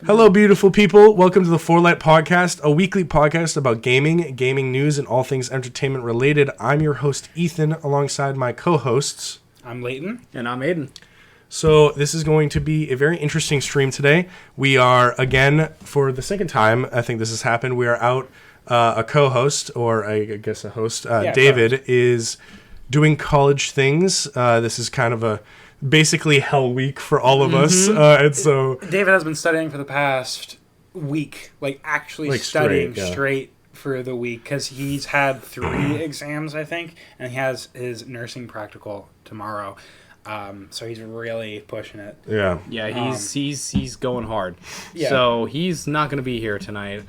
Hello, beautiful people. Welcome to the forlightpodcast, a weekly podcast about gaming, gaming news, and all things entertainment related. I'm your host, Ethan, alongside my co-hosts. I'm Leighton. And I'm Aiden. So this is going to be a very interesting stream today. We are, again, for the second time, I think this has happened, we are out a co-host, or I guess a host. David is doing college things. This is kind of a basically hell week for all of us, and so David has been studying for the past week, actually studying straight for the week, because he's had 3 exams, I think, and he has his nursing practical tomorrow. So he's really pushing it. Yeah, he's going hard. Yeah. So he's not going to be here tonight.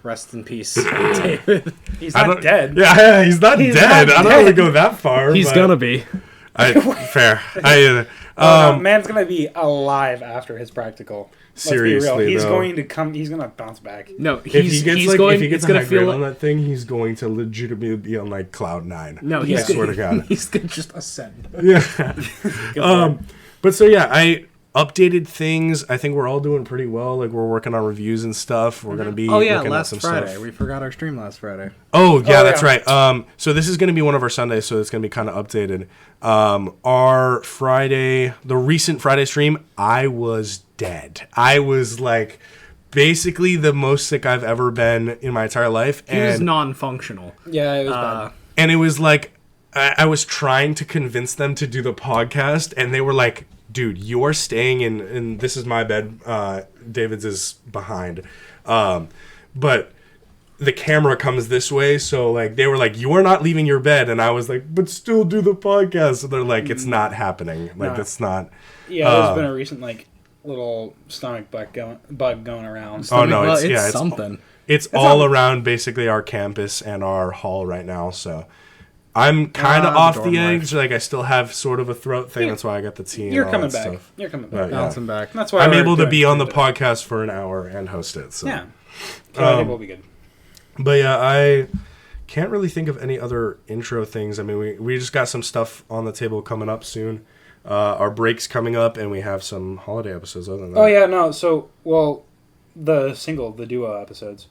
Rest in peace, David. He's not dead. Yeah, he's not dead. I don't really go that far. He's gonna be. Fair. Man's gonna be alive after his practical. Seriously, be real. He's though. going to come. He's gonna bounce back. No, If he gets a high grade on like, that thing, he's going to legitimately be on cloud 9. No, I swear to God, he's gonna just ascend. Yeah. But so yeah, I updated things. I think we're all doing pretty well. We're working on reviews and stuff. We're gonna be looking at some Friday. stuff. We forgot our stream last Friday. Oh yeah, that's right. So this is gonna be one of our Sundays, so it's gonna be kind of updated. Our Friday, the recent Friday stream, I was dead. I was basically the most sick I've ever been in my entire life. He was non-functional. Yeah, it was bad. And it was I was trying to convince them to do the podcast, and they were like, dude, you are staying in, and this is my bed. David's is behind. But the camera comes this way, so they were like, you are not leaving your bed, and I was like, but still do the podcast. So they're like, it's not happening. It's not. Yeah, there's been a recent little stomach bug going around. It's something. It's all around basically our campus and our hall right now. So I'm kind of off the edge. I still have sort of a throat thing. That's why I got the tea. You're and all coming that back. Stuff. You're coming back. Bouncing back. That's why I'm able to be on the podcast for an hour and host it. So. Yeah, I think we'll be good. But yeah, I can't really think of any other intro things. I mean, we just got some stuff on the table coming up soon. Our break's coming up, and we have some holiday episodes other than that. Oh, yeah, no. So, the duo episodes.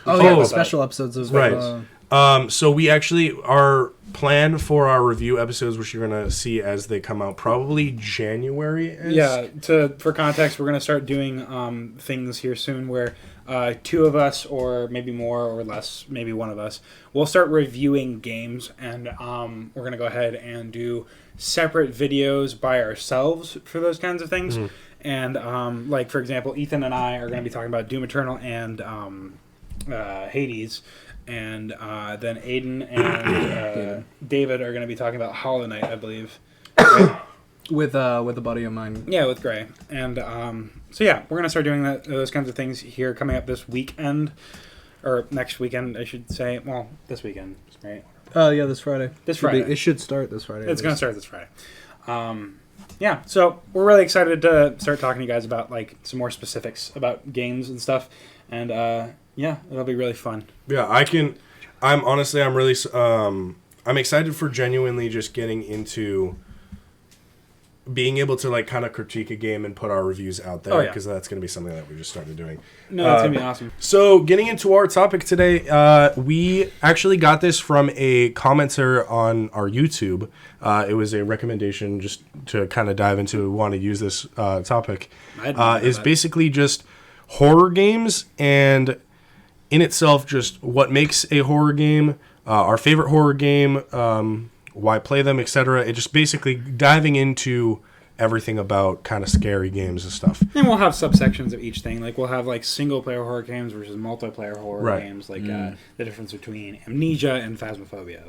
The special episodes as well. Right. So we actually, our plan for our review episodes, which you're going to see as they come out, probably January. Yeah, for context, we're going to start doing things here soon where 2 of us, or maybe more or less, maybe one of us, will start reviewing games, and we're going to go ahead and do separate videos by ourselves for those kinds of things. Mm-hmm. And for example, Ethan and I are going to be talking about Doom Eternal and Hades, and then Aiden and David are going to be talking about Hollow Knight, I believe. With a buddy of mine. Yeah, with Gray. And so yeah, we're going to start doing those kinds of things here coming up this weekend, or next weekend, I should say. Well, this weekend, right? Yeah, this Friday. This Friday. It should start this Friday. It's going to start this Friday. Yeah, so we're really excited to start talking to you guys about some more specifics about games and stuff. And yeah, it'll be really fun. Yeah, I'm really I'm excited for genuinely just getting into being able to kind of critique a game and put our reviews out there, because that's going to be something that we just started doing. No, that's going to be awesome. So getting into our topic today, we actually got this from a commenter on our YouTube. It was a recommendation just to kind of dive into, want to use this topic. Is basically just horror games, and in itself just what makes a horror game, our favorite horror game, why play them, etc. It just basically diving into everything about kind of scary games and stuff. And we'll have subsections of each thing. We'll have single player horror games versus multiplayer horror games. The difference between Amnesia and Phasmophobia.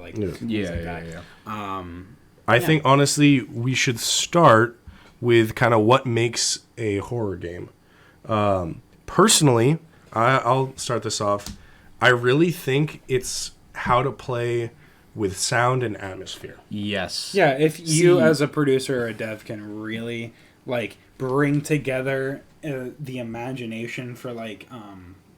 I think honestly we should start with kind of what makes a horror game. Personally, I'll start this off. I really think it's how to play with sound and atmosphere. Yes. Yeah, if you as a producer or a dev can really bring together the imagination for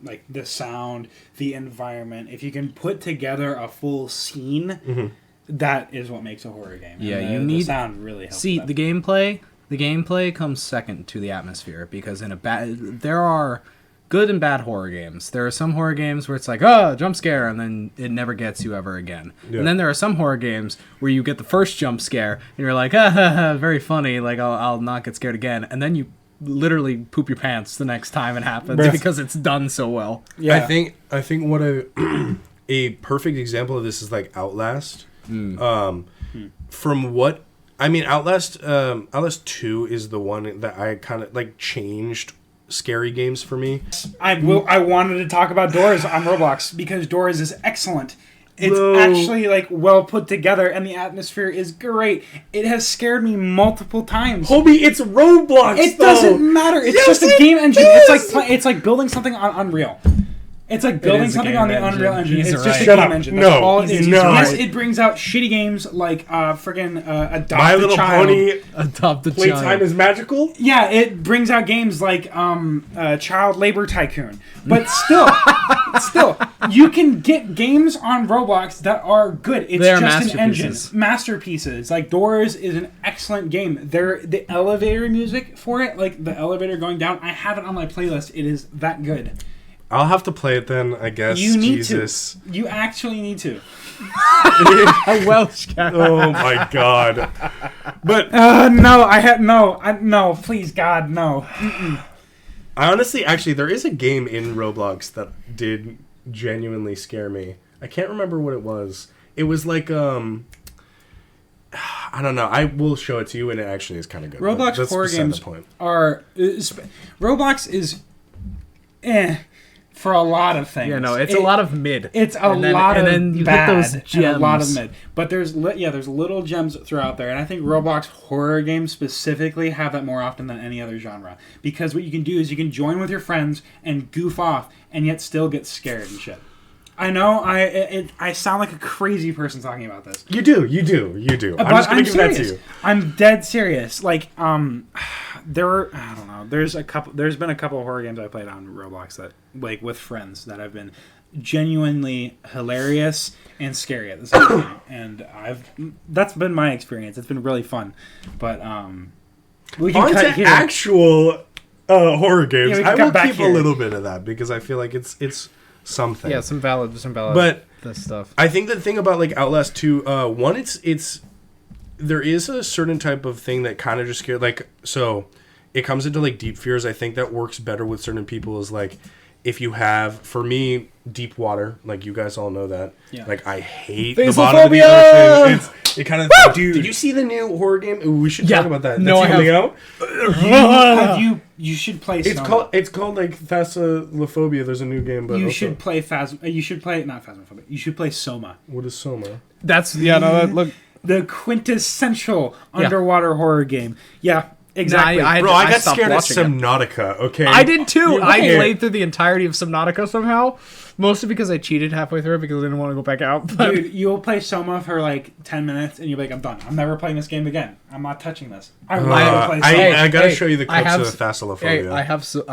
like the sound, the environment. If you can put together a full scene, that is what makes a horror game. Yeah, and you the need sound really helps. See, that. the gameplay comes second to the atmosphere, because there are good and bad horror games. There are some horror games where it's like, oh, jump scare, and then it never gets you ever again. Yeah. And then there are some horror games where you get the first jump scare, and you're like, very funny, like, I'll not get scared again. And then you literally poop your pants the next time it happens because it's done so well. Yeah. I think what a perfect example of this is like Outlast. From what I mean, Outlast 2 is the one that I kind of like changed scary games for me. I wanted to talk about Doors on Roblox because Doors is excellent. It's actually like well put together, and the atmosphere is great. It has scared me multiple times. Homie, it's Roblox. It doesn't matter. It's just a game engine. It's like building something on Unreal. It's like building something on the Unreal Engine. It's just a game engine. That's all it is. Yes, it brings out shitty games like Adopt My a Little Child. Pony. Adopt the Playtime Child. is magical. Yeah, it brings out games like Child Labor Tycoon. But still, you can get games on Roblox that are good. It's They are just an engine. masterpieces. Masterpieces. Like Doors is an excellent game. The elevator music for it, like the elevator going down, I have it on my playlist. It is that good. I'll have to play it then, I guess. You need Jesus. to. You actually need to. A Welsh cat. Oh my god. But no, please, God, no. I honestly, actually, there is a game in Roblox that did genuinely scare me. I can't remember what it was. It was like, I don't know. I will show it to you, and it actually is kind of good. Roblox horror games are... Roblox is... for a lot of things. Yeah, no, it's a lot of mid. It's and then you bad hit those gems. And a lot of mid. But there's little gems throughout there, and I think Roblox horror games specifically have that more often than any other genre. Because what you can do is you can join with your friends and goof off, and yet still get scared and shit. I know I sound like a crazy person talking about this. You do. I'm just gonna give that to you. I'm dead serious. Like, I don't know. There's been a couple of horror games I played on Roblox that, like, with friends that have been genuinely hilarious and scary at the same time. And that's been my experience. It's been really fun. But we can cut here. Actual horror games. Yeah, I will keep here. a little bit of that because I feel like it's something. Yeah, some valid. But this stuff. I think the thing about like Outlast 2, one, it's there is a certain type of thing that kind of just scared. Like, so it comes into like deep fears. I think that works better with certain people. Is like if you have, for me, deep water. Like you guys all know that. Yeah. Like I hate the bottom of the ocean. It kind of. Dude, did you see the new horror game? Ooh, we should talk about that. No, That's I You should play. It's called like Thasalophobia. There's a new game, but you should play You should play not Phasmophobia. You should play Soma. What is Soma? That's look. The quintessential underwater horror game. Yeah, exactly. I got stopped scared at watching it. Subnautica. Okay, I did too. I Okay. played through the entirety of Subnautica somehow, mostly because I cheated halfway through it because I didn't want to go back out. But Dude, you'll play Soma for like 10 minutes and you'll be like, I'm done. I'm never playing this game again. I'm not touching this. I want to play Soma. I gotta show you the clips of Thasalophobia. Hey, I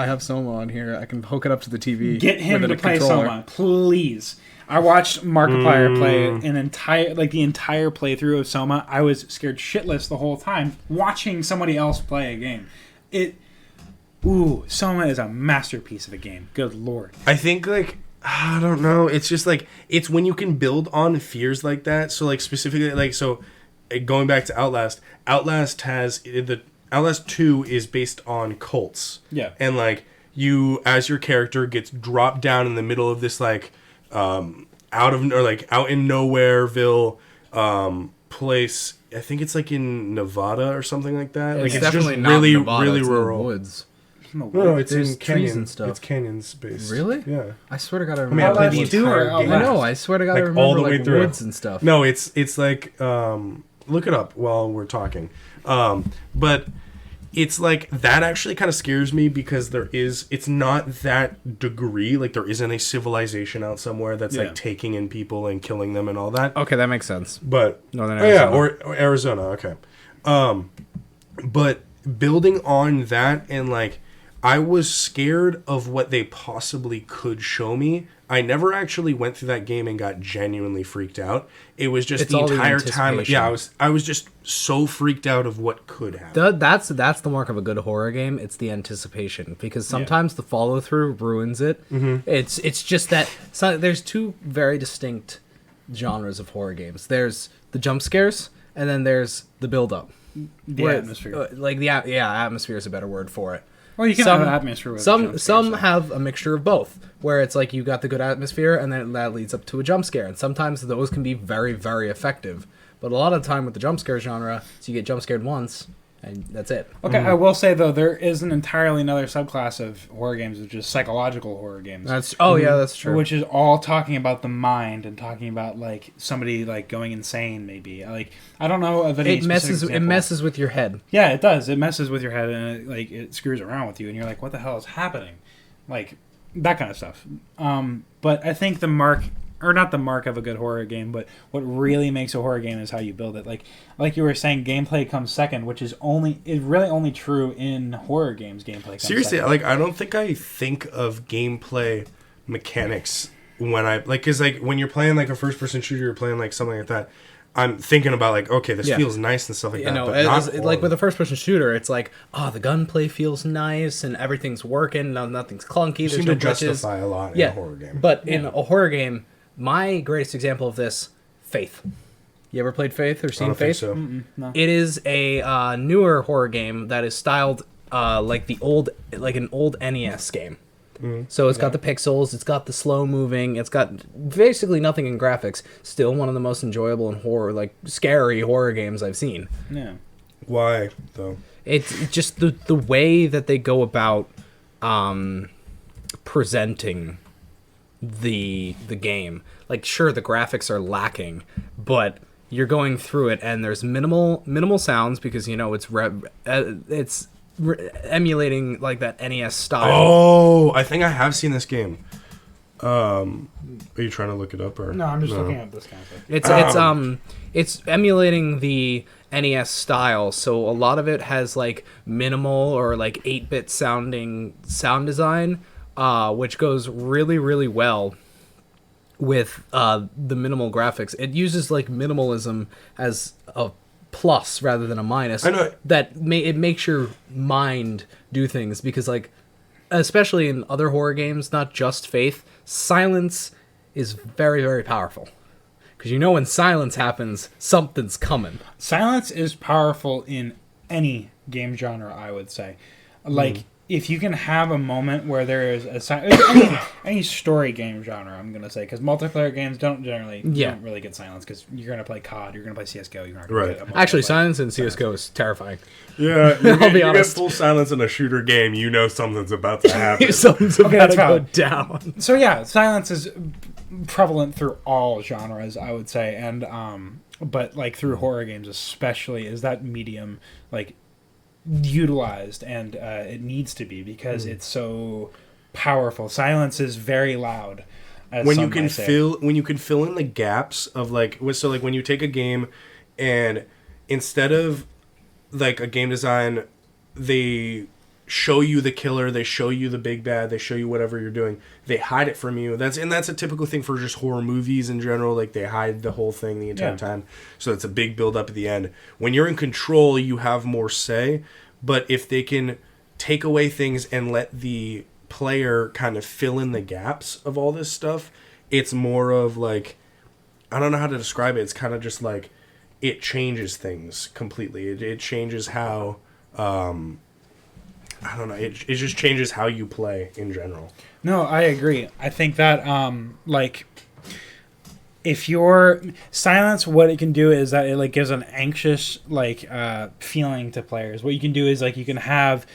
have Soma on here. I can hook it up to the TV. Get him with to a play controller. Soma, please. I watched Markiplier play the entire playthrough of Soma. I was scared shitless the whole time watching somebody else play a game. Soma is a masterpiece of a game. Good lord. I think like I don't know. It's just like it's when you can build on fears like that. So like specifically like going back to Outlast. Outlast 2 is based on cults. Yeah. And like you as your character gets dropped down in the middle of this like out in Nowhereville place. I think it's like in Nevada or something like that. It's like definitely just not really Nevada, really it's in the rural woods. No, it's There's in trees canyon and stuff. It's canyon space. Really? Yeah. I swear to God, I I mean, remember. I played the Outlast 2 or entire game. I know. I swear to God, I Like, remember all the way through. woods and stuff. No, it's like look it up while we're talking. But it's like that actually kind of scares me because it's not that degree. Like there isn't a civilization out somewhere that's like taking in people and killing them and all that. Okay, that makes sense. But Northern Arizona. or Arizona. Okay. But building on that and like I was scared of what they possibly could show me. I never actually went through that game and got genuinely freaked out. It was just the entire time. Yeah, I was just so freaked out of what could happen. That's the mark of a good horror game. It's the anticipation, because sometimes the follow through ruins it. Mm-hmm. It's just that there's two very distinct genres of horror games. There's the jump scares, and then there's the build up. The atmosphere. Atmosphere is a better word for it. Well, you can have an atmosphere with some have a mixture of both, where it's like you got the good atmosphere and then that leads up to a jump scare, and sometimes those can be very, very effective. But a lot of the time with the jump scare genre, so you get jump scared once and that's it. Okay, I will say though, there is an entirely another subclass of horror games, which is psychological horror games. That's true. Which is all talking about the mind and talking about like somebody like going insane. Maybe like I don't know of any. It messes with your head. Yeah, it does. It messes with your head and it screws around with you, and you're like, what the hell is happening? Like that kind of stuff. But I think the mark. Or not the mark of a good horror game, but what really makes a horror game is how you build it. Like you were saying, gameplay comes second, which is really only true in horror games. Gameplay comes seriously, second. like I don't think I think of gameplay mechanics when I because like when you're playing like a first person shooter, you're playing like something like that. I'm thinking about like, okay, this feels nice and stuff like that. But like with a first-person shooter, it's like, the gunplay feels nice and everything's working, nothing's clunky. You seem to justify a lot in a horror game. But in a horror game, my greatest example of this, Faith. You ever played Faith or seen Faith? I don't think so. No. It is a newer horror game that is styled like an old NES game. Mm-hmm. So it's got the pixels, it's got the slow moving, it's got basically nothing in graphics. Still one of the most enjoyable and scary horror games I've seen. Yeah. Why though? It's just the way that they go about presenting the game. Like, sure, the graphics are lacking, but you're going through it and there's minimal sounds because it's emulating like that NES style. Oh, I think I have seen this game. Are you trying to look it up or no? I'm just looking at this kind of thing. It's emulating the NES style, so a lot of it has like minimal or like 8-bit sounding sound design, which goes really, really well with the minimal graphics. It uses like minimalism as a plus rather than a minus. I know. It makes your mind do things because, like, especially in other horror games, not just Faith, silence is very, very powerful. Because when silence happens, something's coming. Silence is powerful in any game genre, I would say. Like, if you can have a moment where there is any story game genre, I'm going to say, because multiplayer games don't really get silence, because you're going to play COD, you're going to play CSGO, you're not going to get Actually, silence in CSGO is terrifying. Yeah, I'll be honest. You get full silence in a shooter game, you know something's about to happen. Something's about to go down. So yeah, silence is prevalent through all genres, I would say, and but like through horror games especially, is that medium like utilized, and it needs to be because it's so powerful. Silence is very loud. When you can fill in the gaps of like, so like when you take a game and instead of like a game design, they show you the killer, they show you the big bad, they show you whatever you're doing, they hide it from you. That's a typical thing for just horror movies in general. Like, they hide the whole thing the entire time, so it's a big build up at the end. When you're in control, you have more say, but if they can take away things and let the player kind of fill in the gaps of all this stuff, it's more of like, I don't know how to describe it, it's kind of just like, it changes things completely. It changes how I don't know. It just changes how you play in general. No, I agree. I think that like, if you're silence, what it can do is that it like gives an anxious like feeling to players. What you can do is like you can have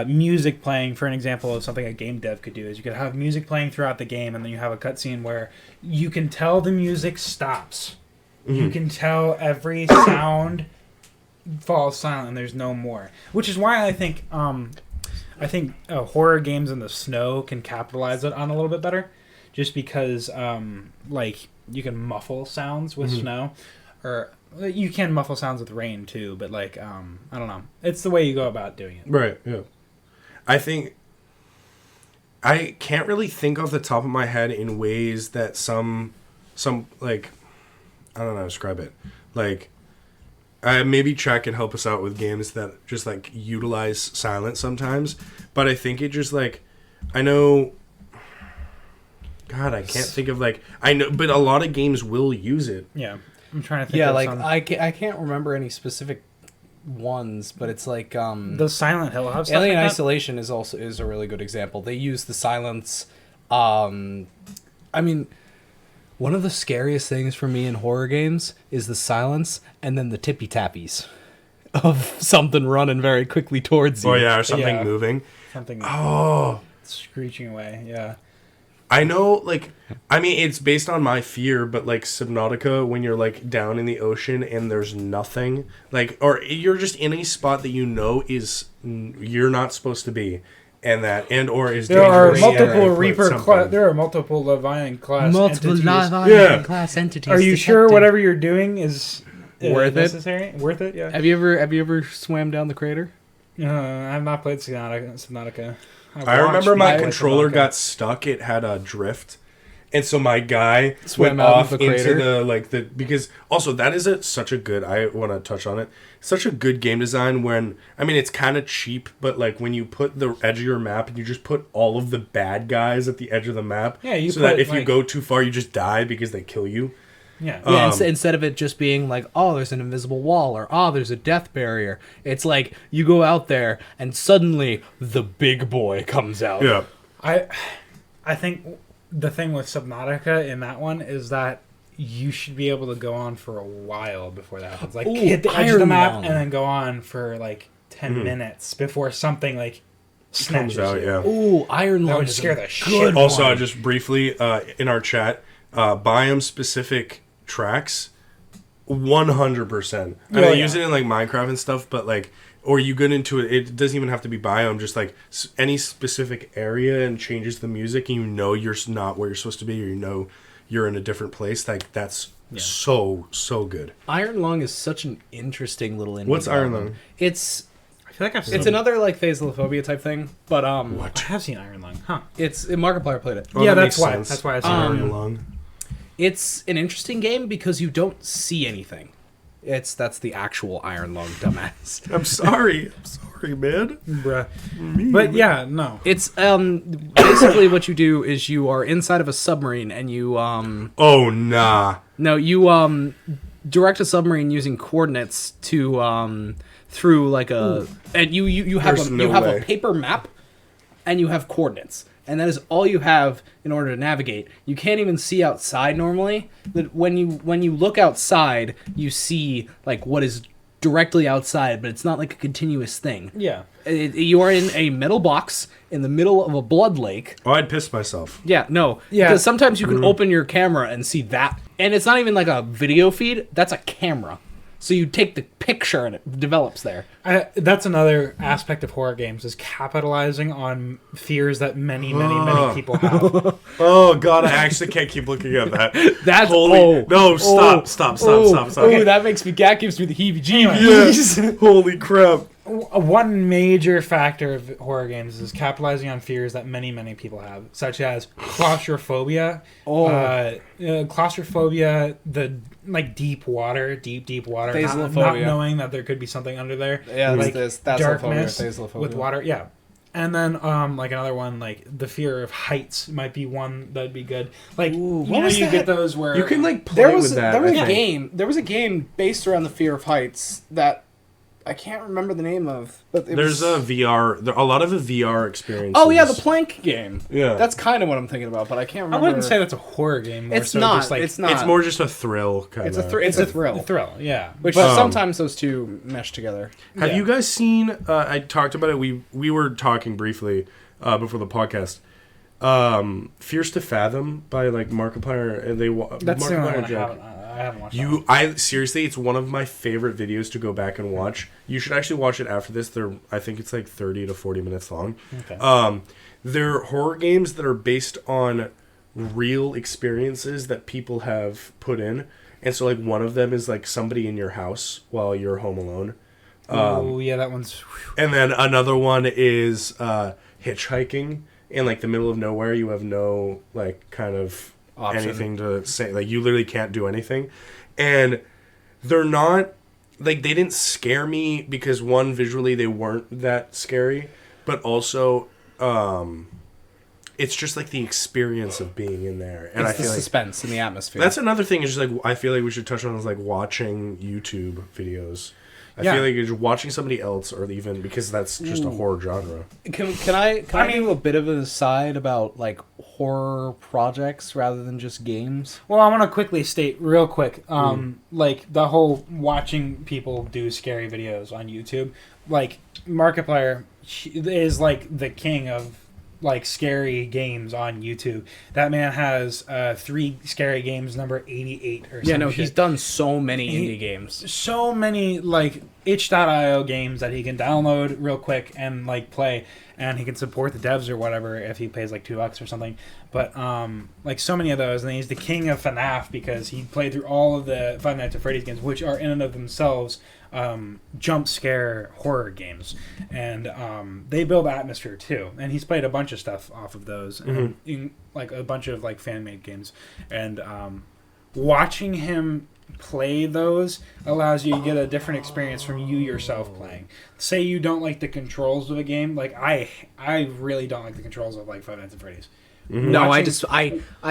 music playing. For an example of something a game dev could do is you could have music playing throughout the game, and then you have a cutscene where you can tell the music stops. Mm-hmm. You can tell every sound falls silent and there's no more, which is why I think horror games in the snow can capitalize it on a little bit better, just because like you can muffle sounds with snow, or you can muffle sounds with rain too, but like I don't know, it's the way you go about doing it. Right. Yeah. I think I can't really think off the top of my head in ways that some like, I don't know how to describe it. Like, maybe Chad can help us out with games that just like utilize silence sometimes. But I think it just like, I know. God, I can't think of like, I know, but a lot of games will use it. Yeah, I'm trying to think. Yeah, of like some. I can't remember any specific ones, but it's like The Silent Hill have stuff Alien like that? Isolation is a really good example. They use the silence. I mean, one of the scariest things for me in horror games is the silence and then the tippy tappies of something running very quickly towards you. Oh yeah, or something Yeah. moving. Something Oh, screeching away. Yeah. I know, like, I mean, it's based on my fear, but, like, Subnautica, when you're, like, down in the ocean and there's nothing, like, or you're just in a spot that you know you're not supposed to be, or is There are dangerous. multiple and Reaper something. there are multiple Leviathan class Multiple entities. Yeah. class entities. Are you sure whatever you're doing is Worth it? necessary? Worth it? Yeah. Have you ever swam down the crater? I've not played Subnautica. I remember my watched controller Subnautica. got stuck. It had a drift. And so my guy Swam went out off of the into crater? because also that is such a good, I want to touch on it, such a good game design when, I mean, it's kind of cheap, but like when you put the edge of your map and you just put all of the bad guys at the edge of the map, Yeah, you so put, that if you like- go too far, you just die because they kill you. Yeah. Yeah, Um, instead of it just being like, oh, there's an invisible wall, or oh, there's a death barrier. It's like you go out there and suddenly the big boy comes out. Yeah. I think the thing with Subnautica in that one is that you should be able to go on for a while before that happens. Like Ooh, hit the edge of the Iron map Lung. and then go on for like 10 minutes before something like snatches Comes out, you. yeah. Ooh, Iron That Lung would is scare a the good shit. Also, one. just briefly, in our chat, biome specific tracks, 100%. I mean, Oh, I yeah. use it in like Minecraft and stuff, but like, or you get into it, it doesn't even have to be biome, just like any specific area and changes the music, and you know you're not where you're supposed to be, or you know you're in a different place. Like, that's so good. Iron Lung is such an interesting little indie What's Iron album. Lung? It's I feel like I've seen it's another like Phasalophobia type thing, but I have seen Iron Lung, huh? it's Markiplier played it. Oh, yeah, that that's makes why. sense. That's why I've seen Um, Iron Iron Lung. Lung. It's an interesting game because you don't see anything. That's the actual Iron Lung, dumbass. I'm sorry, man. Bruh. But yeah, no. It's basically what you do is you are inside of a submarine and you Oh nah. no, you direct a submarine using coordinates to through like a and you have There's a no you have way. a paper map and you have coordinates. And that is all you have in order to navigate. You can't even see outside normally. That when you look outside, you see like what is directly outside, but it's not like a continuous thing. Yeah. You are in a metal box in the middle of a blood lake. Oh, I'd piss myself. Yeah, no. Yeah. Because sometimes you can open your camera and see that. And it's not even like a video feed, that's a camera. So you take the picture and it develops there. That's another aspect of horror games is capitalizing on fears that many people have. Oh god, I actually can't keep looking at that. That's No, stop. Oh, that gives me the heebie-jeebies. Yeah. Holy crap. One major factor of horror games is capitalizing on fears that many people have, such as claustrophobia. Claustrophobia, the like deep water, not Phasalophobia. knowing that there could be something under there. Yeah, like that's darkness phasalophobia. with water. Yeah. And then, like another one, like the fear of heights might be one that'd be good. Like, Ooh, you what know, was you that? get those where You can like play with that. There was I a think. game. There was a game based around the fear of heights that I can't remember the name of. But There's a VR. A lot of the VR experiences. Oh yeah, the plank game. Yeah. That's kind of what I'm thinking about, but I can't I remember. wouldn't say that's a horror game. More it's so not. Just like, It's not. It's more just a thrill kind It's of. It's a thrill. thrill. Yeah. Which But- sometimes those two mesh together. Have Yeah. you guys seen? I talked about it. We were talking briefly before the podcast. Fears to Fathom by like Markiplier and That's the only Markiplier one Jack. I haven't watched. I seriously, it's one of my favorite videos to go back and watch. You should actually watch it after this. I think it's like 30 to 40 minutes long. Okay. They're horror games that are based on real experiences that people have put in. And so like one of them is like somebody in your house while you're home alone. Oh yeah, that one's. And then another one is hitchhiking. in like the middle of nowhere. You have no like kind of Option. anything to say. Like you literally can't do anything, and they're not like they didn't scare me because one, visually they weren't that scary, but also it's just like the experience of being in there, and It's I feel the like suspense and the atmosphere. that's another thing. Is just like I feel like we should touch on is like watching YouTube videos. I feel like you're watching somebody else, or even because that's just a horror genre. Can I do a bit of an aside about like horror projects rather than just games? Well, I want to quickly state real quick, like the whole watching people do scary videos on YouTube. Like Markiplier is like the king of like scary games on YouTube. That man has 3 scary games, number 88 or something. Yeah, no, he's done so many indie games. So many like itch.io games that he can download real quick and like play, and he can support the devs or whatever if he pays like $2 or something. But like so many of those, and he's the king of FNAF because he played through all of the Five Nights at Freddy's games, which are in and of themselves jump scare horror games, and they build atmosphere too. And he's played a bunch of stuff off of those, and in, like a bunch of like fan made games, and watching him play those allows you to get a different experience from you yourself playing. Say you don't like the controls of a game, like I really don't like the controls of like Five Nights at Freddy's. No, I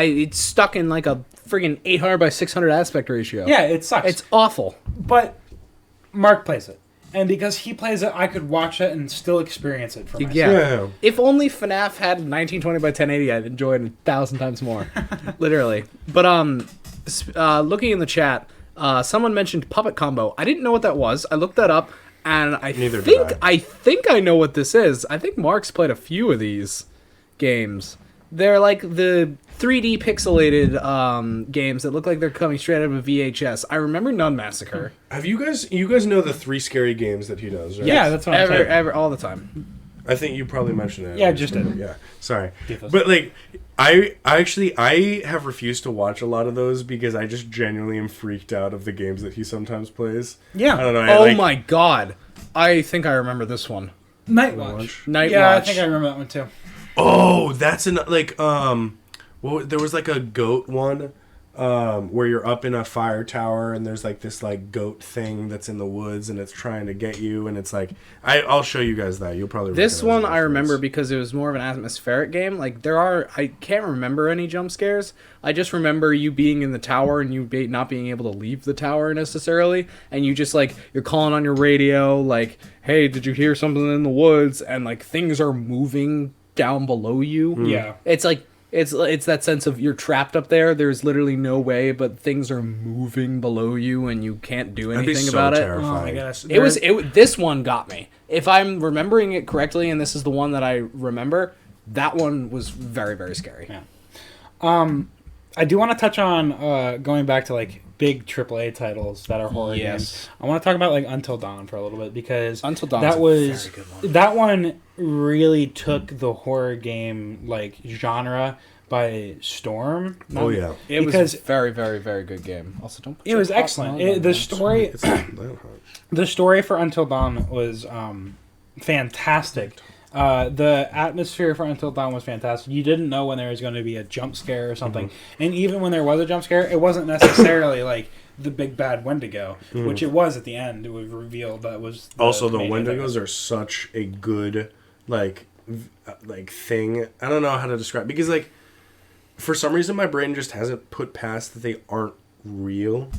it's stuck in like a friggin' 800 by 600 aspect ratio. Yeah, it sucks. It's awful. But Mark plays it, and because he plays it, I could watch it and still experience it for myself. Yeah. If only FNAF had 1920 by 1080, I'd enjoy it 1,000 times more. Literally. But looking in the chat, someone mentioned Puppet Combo. I didn't know what that was. I looked that up, and I think I know what this is. I think Mark's played a few of these games. They're like the 3D pixelated games that look like they're coming straight out of a VHS. I remember Nun Massacre. Have you guys know the 3 scary games that he does, right? Yeah, that's what I'm saying. Ever, all the time. I think you probably mentioned it. Yeah, just did. Yeah, sorry. Defos. But like, I have refused to watch a lot of those because I just genuinely am freaked out of the games that he sometimes plays. Yeah. I don't know. My god. I think I remember this one. Night Watch. Night Yeah, Watch. I think I remember that one too. Oh, that's like well, there was like a goat one where you're up in a fire tower and there's like this like goat thing that's in the woods and it's trying to get you, and it's like I'll show you guys that. You'll probably this one recognize it I remember afterwards. because it was more of an atmospheric game. Like I can't remember any jump scares. I just remember you being in the tower and you not being able to leave the tower necessarily, and you just like you're calling on your radio like, hey, did you hear something in the woods? And like things are moving down below you. Yeah. It's like it's that sense of you're trapped up there. There's literally no way, but things are moving below you and you can't do That'd be anything so about terrifying. Oh my gosh. This one got me. If I'm remembering it correctly, and this is the one that I remember, that one was very, very scary. Yeah. I do want to touch on going back to like big AAA titles that are horror games. I want to talk about like Until Dawn for a little bit because Until Dawn's that a was very good one. that one really took the horror game like genre by storm. Oh yeah. It Because- was a very, very, very good game. Also, don't. Put It was your hot excellent. mouth on The that. story, It's not that hot. the story for Until Dawn was fantastic. The atmosphere for Until Dawn was fantastic. You didn't know when there was going to be a jump scare or something, and even when there was a jump scare, it wasn't necessarily like the big bad Wendigo, which it was at the end. It was revealed that was Also, the main Wendigos antagonist. are such a good like thing. I don't know how to describe, because like for some reason my brain just hasn't put past that they aren't real.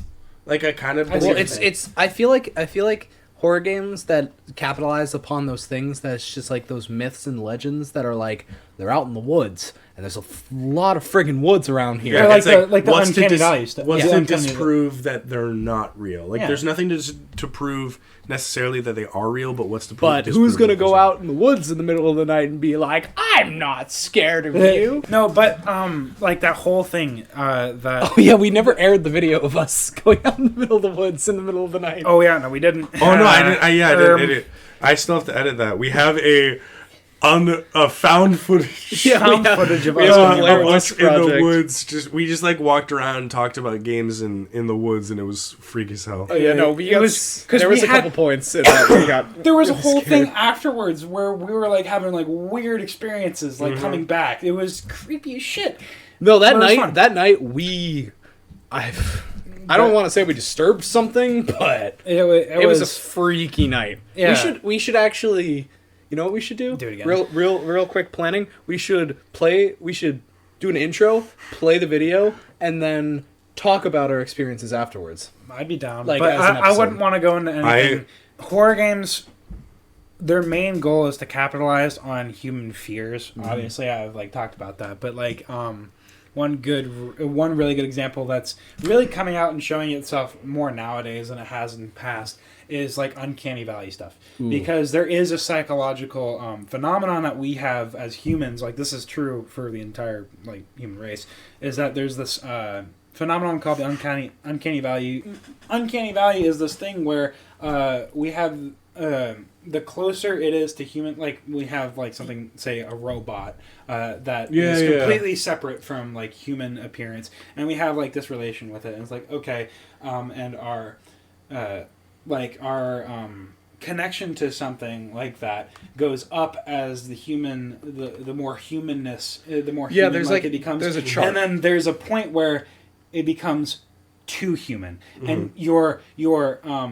Like I kind of Well, it's. I feel like horror games that capitalize upon those things. That's just like those myths and legends that are like they're out in the woods and there's a lot of friggin' woods around here. Yeah, like the what's Uncanny to Valley stuff. What's Yeah, to Uncanny Valley. disprove that they're not real? Like Yeah. there's nothing to prove necessarily that they are real, but what's to prove? But who's gonna go out in the woods in the middle of the night and be like, I'm not scared of you? No, but like that whole thing that. Oh yeah, we never aired the video of us going out in the middle of the woods in the middle of the night. Oh yeah, no, we didn't. Oh no, I didn't. I didn't edit. I still have to edit that. We have on a found footage. Found footage of we us. have a going Blair around. Witch Us in the Project. woods. We just like walked around and talked about games in the woods, and it was freaky as hell. Oh yeah, no, It was- 'cause there was we a had- couple points in that we got. There was a whole scared. thing afterwards where we were like having like weird experiences, like coming back. It was creepy as shit. No, that Well, it was fun. I don't want to say we disturbed something, but it was a freaky night. Yeah. We should actually, you know what we should do? Do it again. Real quick planning. We should do an intro, play the video, and then talk about our experiences afterwards. I'd be down, Like, but as an I episode. wouldn't want to go into anything. Horror games, their main goal is to capitalize on human fears. Obviously, I've like talked about that, but like one really good example that's really coming out and showing itself more nowadays than it has in the past is like uncanny valley stuff, because there is a psychological phenomenon that we have as humans. Like this is true for the entire like human race, is that there's this phenomenon called the uncanny valley. Uncanny valley is this thing where we have the closer it is to human, like we have like something, say a robot that is completely separate from like human appearance, and we have like this relation with it, and it's like okay, and our connection to something like that goes up as the human, the more humanness, the more human there's it becomes. there's a chart. And then there's a point where it becomes too human, and your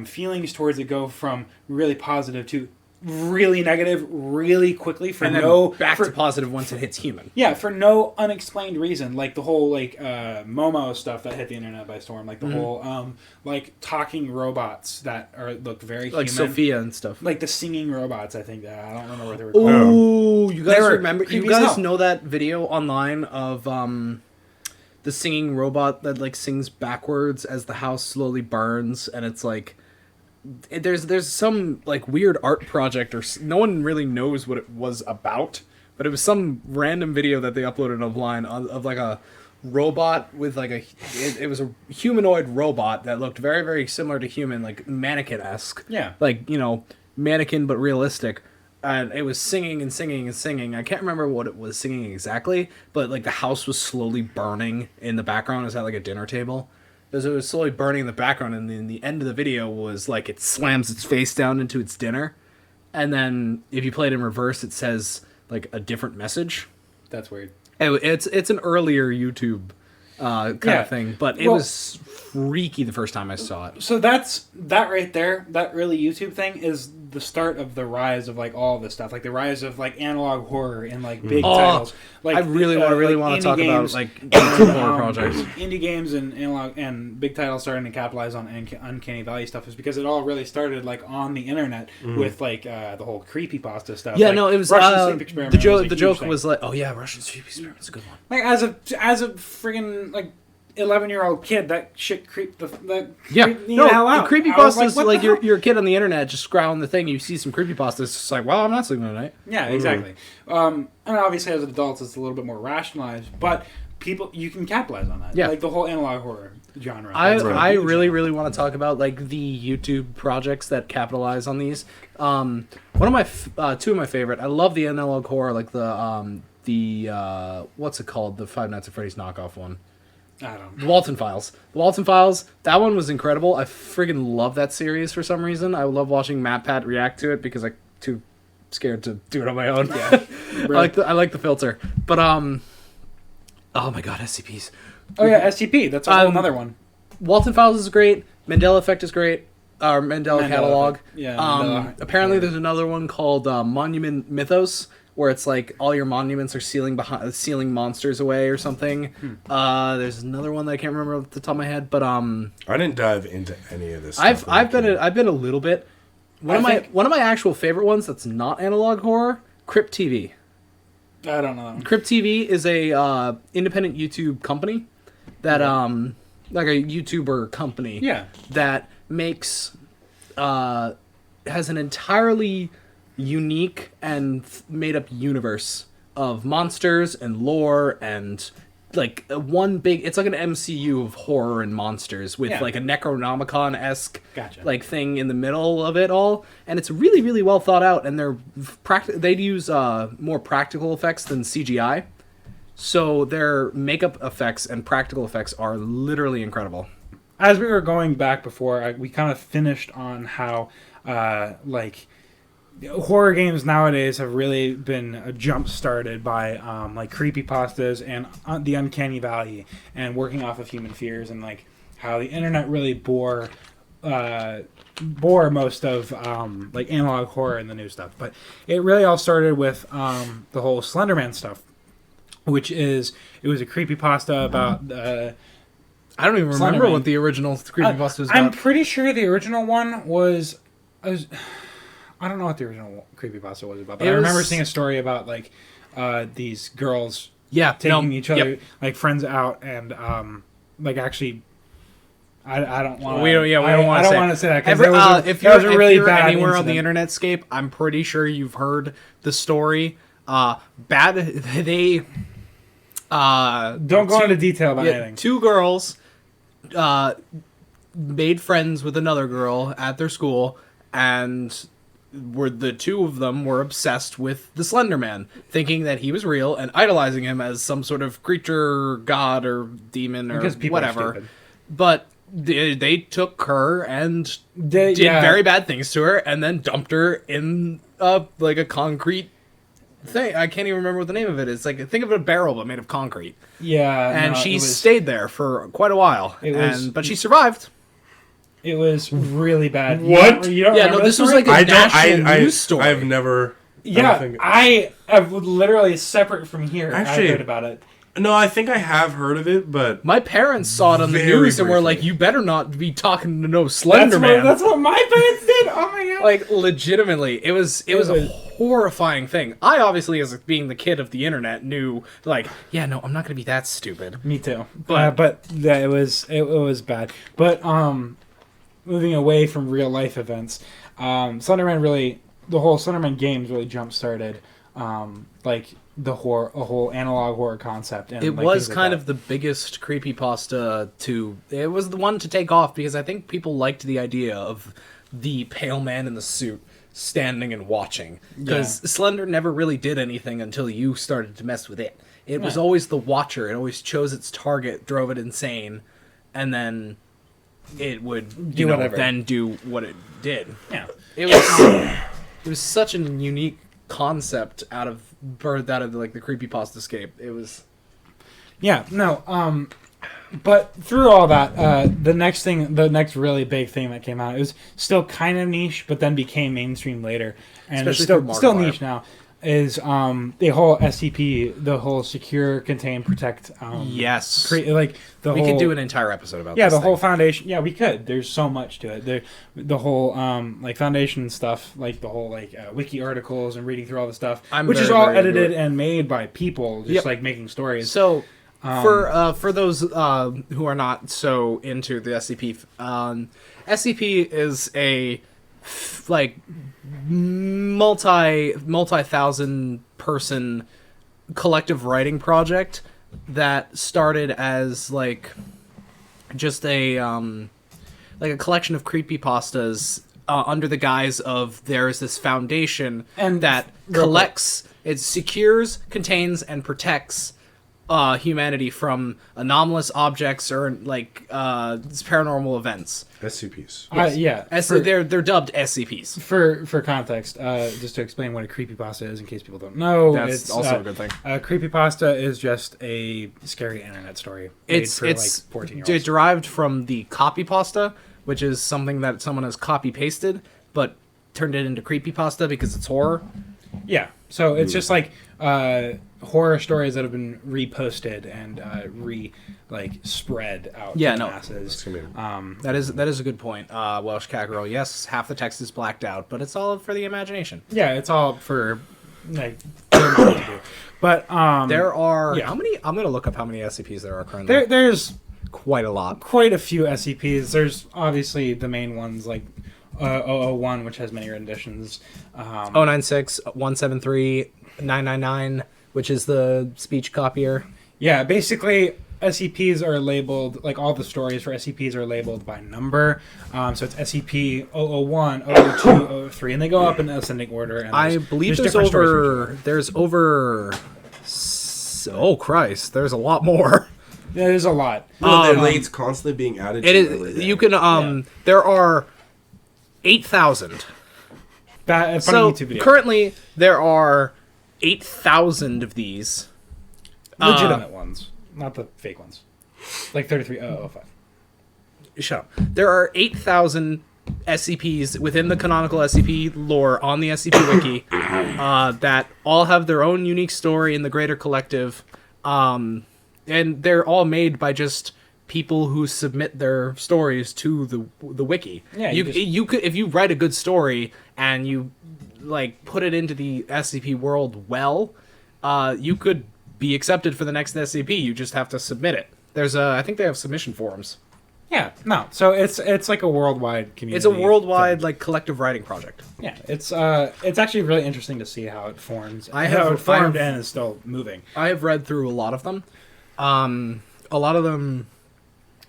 feelings towards it go from really positive to really negative really quickly for And then no back to positive once it hits human. yeah, for no unexplained reason, like the whole like Momo stuff that hit the internet by storm, like the whole like talking robots that look very Like human, Sophia and stuff. like the singing robots. I think that I don't remember what they were called. Oh, you They guys were remember? You creepy as guys hell. know that video online of the singing robot that like sings backwards as the house slowly burns, and it's like there's some like weird art project no one really knows what it was about, but it was some random video that they uploaded online of like a robot with like it was a humanoid robot that looked very very similar to human, like mannequin-esque. Yeah. Like, you know, mannequin but realistic. And it was singing and singing and singing. I can't remember what it was singing exactly, but like the house was slowly burning in the background. It was at like a dinner table. Because it was slowly burning in the background, and then the end of the video was like it slams its face down into its dinner. And then if you play it in reverse, it says like a different message. That's weird. It's an earlier YouTube kind Yeah. of thing, but it Well- was freaky the first time I saw it. So that right there, that really YouTube thing is the start of the rise of like all this stuff, like the rise of like analog horror and like big titles. Like I really want to talk games, about like YouTube horror um, projects. indie games and analog and big titles starting to capitalize on uncanny valley stuff is because it all really started like on the internet with like the whole creepypasta stuff. Yeah, like, no, it was Russian Sleep Experiment the joke. was a The huge joke thing. was like, oh yeah, Russian Sleep Experiment's a good one. Like as a friggin' like 11-year-old kid, that shit creeped the Yeah, creeped me no, the hell out. the I was creepypastas what like the you're hell? you're a kid on the internet just scrolling the thing, you see some creepypastas, it's just like, well, I'm not sleeping tonight. Yeah, exactly. And obviously, as adults, it's a little bit more rationalized, but you can capitalize on that. Yeah. Like the whole analog horror genre. I That's a huge really want to talk about like the YouTube projects that capitalize on these. One of my two of my favorite. I love the analog horror, like the what's it called? The Five Nights at Freddy's knockoff one. I don't know. The Walton Files. The Walton Files, that one was incredible. I friggin' love that series for some reason. I love watching MatPat react to it because I'm too scared to do it on my own. Yeah. I like the filter. But oh my god, SCPs. Oh yeah, SCP. That's a whole another one. Walton Files is great. Mandela Effect is great. Mandela Catalog. Effect. Yeah, Mandela. Apparently there's another one called Monument Mythos, where it's like all your monuments are sealing monsters away or something. There's another one that I can't remember off the top of my head, but I didn't dive into any of this. I've stuff been a little bit. One of my actual favorite ones that's not analog horror, Crypt TV. I don't know. Crypt TV is a independent YouTube company that like a YouTuber company. Yeah. That makes has an entirely unique and made up universe of monsters and lore and like one big. It's like an MCU of horror and monsters with Yeah. like a Necronomicon-esque Gotcha. like thing in the middle of it all, and it's really really well thought out. And they'd use more practical effects than CGI, so their makeup effects and practical effects are literally incredible. As we were going back before, we kind of finished on how like horror games nowadays have really been jump started by like creepypastas and the uncanny valley and working off of human fears, and like how the internet really bore most of like analog horror and the new stuff. But it really all started with the whole Slenderman stuff, which is it was a creepypasta about I don't even remember Slenderman. what the original creepypasta was I'm about. pretty sure the original one was I don't know what the original creepypasta was about, but I remember seeing a story about like these girls taking each other like friends out and like actually I don't want to. We don't want to say that if you're anywhere on the internetscape, I'm pretty sure you've heard the story. They don't go into detail about anything. Two girls made friends with another girl at their school, and the two of them were obsessed with the Slender Man, thinking that he was real and idolizing him as some sort of creature, god, or demon, or whatever. But they took her and did very bad things to her, and then dumped her in like a concrete thing. I can't even remember what the name of it is. Like, think of a barrel but made of concrete. Yeah, and she stayed there for quite a while. But she survived. It was really bad. What? You don't yeah, no, this was like a national news story. I've never. Yeah, I have literally separate from here. Actually, I heard about it. No, I think I have heard of it, but my parents saw it on the news and were like, "You better not be talking to no Slender Man." That's what my parents did. Oh my god! Like, legitimately, it was a horrifying thing. I obviously, as being the kid of the internet, knew like, yeah, no, I'm not gonna be that stupid. Me too. But it was bad. But moving away from real life events, Slenderman really, the whole Slenderman games really jump started like a whole analog horror concept. And it like, was kind of the biggest creepypasta it was the one to take off because I think people liked the idea of the pale man in the suit standing and watching, because Slender never really did anything until you started to mess with it. It was always the watcher. It always chose its target, drove it insane, and then it would do what it did. Yeah. It was such a unique concept birthed out of like the creepypasta scape. It was but through all that, the next really big thing that came out, it was still kind of niche, but then became mainstream later, and it's still niche now, is the whole SCP, the whole secure, contain, protect. Yes, we could do an entire episode about. Yeah, whole foundation. Yeah, we could. There's so much to it. The whole like foundation stuff, like the whole like wiki articles and reading through all the stuff, which is all edited and made by people, just like making stories. So. For those who are not so into the SCP, SCP is a like multi-thousand person collective writing project that started as like just a like a collection of creepypastas under the guise of there's this foundation and that collects, it secures, contains, and protects humanity from anomalous objects or like paranormal events. SCPs. Yes. They're dubbed SCPs. For context, just to explain what a creepypasta is in case people don't know. That's also a good thing. A creepypasta is just a scary internet story. It's like 14-year-olds. It derived from the copypasta, which is something that someone has copy pasted but turned it into creepypasta because it's horror. Yeah. So it's just like horror stories that have been reposted and spread out to the masses. That is a good point. Welsh Cat Girl, yes, half the text is blacked out, but it's all for the imagination. Yeah, it's all for like to do. But there are how many? I'm gonna look up how many SCPs there are currently. There's quite a lot. Quite a few SCPs. There's obviously the main ones like 001, which has many renditions. 096, 173, 999, which is the speech copier. Yeah, basically SCPs are labeled, like all the stories for SCPs are labeled by number. So it's SCP-001, 002, 003, and they go up in ascending order. And I believe there's different stories for each one. oh Christ, there's a lot more. Yeah, there's a lot. It's constantly being added to It every is. day. You can. There are 8,000. Funny So YouTube video. currently there are 8,000 of these. Legitimate ones, not the fake ones. Like 33005. Shut up. There are 8,000 SCPs within the canonical SCP lore on the SCP Wiki that all have their own unique story in the greater collective. And they're all made by just people who submit their stories to the wiki. Yeah, you could, if you write a good story and you like put it into the SCP world well, you could be accepted for the next SCP. You just have to submit it. I think they have submission forums. Yeah, no. So it's like a worldwide community. It's a worldwide like collective writing project. Yeah, it's actually really interesting to see how it forms. I how have- it formed I have- and is still moving. I have read through a lot of them. A lot of them,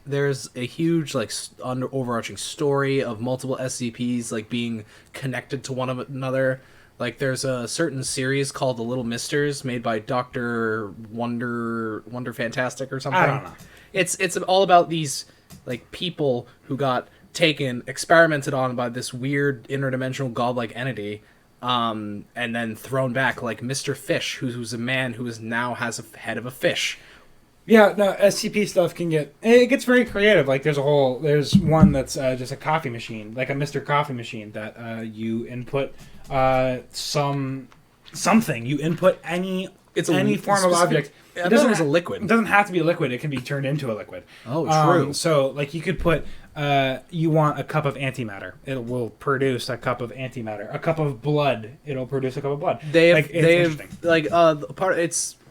there's a huge like overarching story of multiple SCPs like being connected to one another. Like there's a certain series called The Little Misters made by Dr. Wonder Fantastic or something. I don't know. It's all about these like people who got taken, experimented on by this weird interdimensional godlike entity, and then thrown back, like Mr. Fish, who's a man who now has a head of a fish. Yeah, no, SCP stuff it gets very creative. Like there's one that's just a coffee machine, like a Mr. Coffee machine that you input something. You input any form of object. It doesn't was a liquid. It doesn't have to be a liquid. It can be turned into a liquid. Oh, true. So like you could put you want a cup of antimatter. It will produce a cup of antimatter. A cup of blood. It'll produce a cup of blood.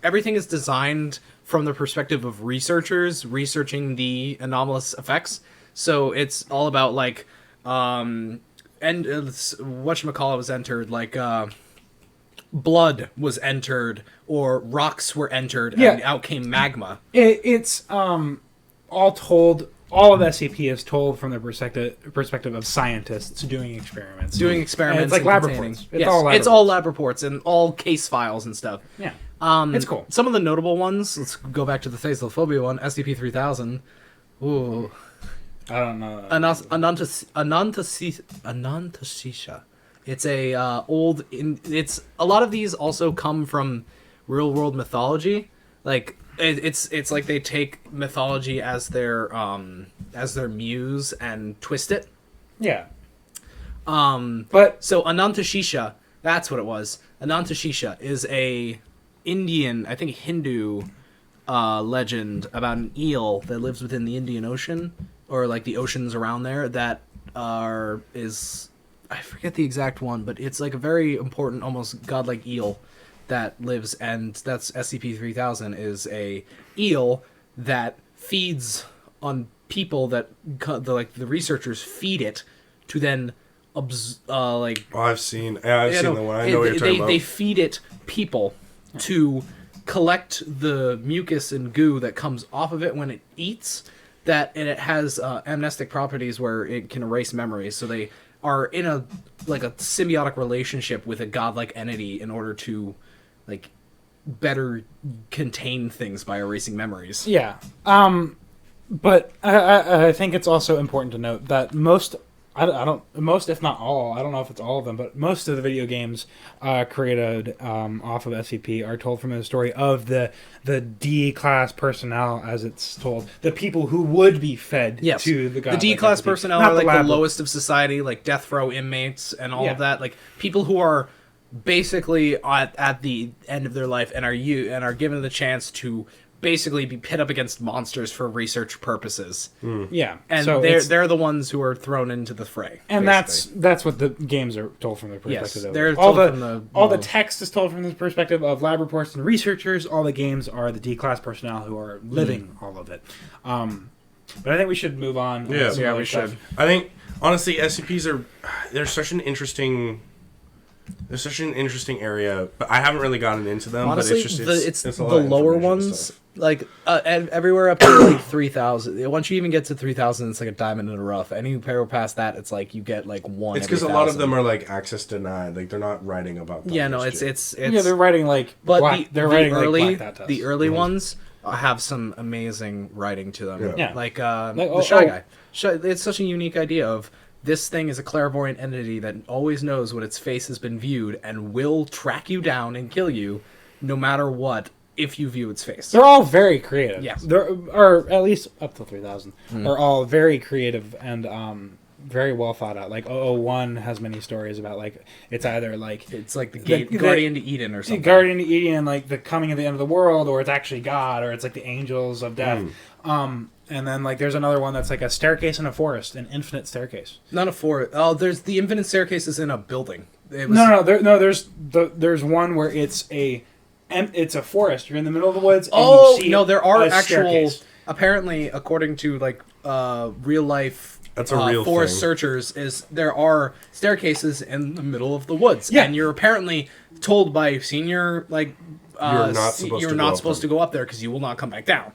Everything is designed from the perspective of researchers researching the anomalous effects. So it's all about like whatchamacallit was entered, like blood was entered or rocks were entered and out came magma. It's all told. All of SCP is told from the perspective of scientists doing experiments. And it's like lab containing. reports. It's all lab reports and all case files and stuff. Yeah. It's cool. Some of the notable ones, let's go back to the Thaselophobia one, SCP-3000. Ooh. I don't know. Anantasisha. It's a it's a lot of these also come from real world mythology. Like it's like they take mythology as their muse and twist it. Yeah. But so Anantasisha, that's what it was. Anantasisha is a Indian, I think Hindu legend about an eel that lives within the Indian Ocean, or like the oceans around there, that is, I forget the exact one, but it's like a very important, almost godlike eel that lives, and that's SCP-3000 is a eel that feeds on people that the researchers feed it to then I've seen the one. I know what you're talking about. They feed it people to collect the mucus and goo that comes off of it when it eats. And it has amnestic properties where it can erase memories. So they are in a symbiotic relationship with a godlike entity in order to like better contain things by erasing memories. Yeah. But I think it's also important to note that most, if not all, I don't know if it's all of them, but most of the video games created off of SCP are told from the story of the D-class personnel, as it's told. The people who would be fed to the godlike D-class entity. personnel Not are like the lab lowest of society, like death row inmates and all Yeah. of that. Like people who are basically at the end of their life and are given the chance to basically be pit up against monsters for research purposes. Yeah. And so they're the ones who are thrown into the fray. And basically. that's what the games are told from the perspective Yes, of. they're all told the from all the text is told from the perspective of lab reports and researchers. All the games are the D-class personnel who are living all of it. But I think we should move on. Yeah, Some other stuff. I think honestly, SCPs they're such an interesting. There's such an interesting area, but I haven't really gotten into them. Honestly, but it's the a lot of lower information ones, stuff. Like everywhere up to like 3,000. Once you even get to 3,000, it's like a diamond in the rough. Anywhere past that, it's like you get like one. It's because a lot of them are like access denied. Like they're not writing about. Yeah, no, it's yeah, they're writing like. But black, they're writing like Black Dot the does. early ones have some amazing writing to them. Yeah. Like Like, the Shy Guy. It's such a unique idea of this thing is a clairvoyant entity that always knows what its face has been viewed and will track you down and kill you, no matter what. If you view its face, They're all very creative. Yes. Or at least up to 3,000 are all very creative and very well thought out. Like 001 has many stories about like it's either like it's like the Guardian to Eden or something. Guardian to Eden, like the coming of the end of the world, or it's actually God, or it's like the angels of death. And then like there's another one that's like a staircase in a forest, an infinite staircase. Not a forest. Oh, there's the infinite staircase is in a building. There's one where it's a forest. You're in the middle of the woods. And you see there are a actual. staircase. Apparently, according to like real life, That's a real forest thing. searchers, there are staircases in the middle of the woods, Yeah. and you're apparently told by senior like You're not supposed to go up there because you will not come back down.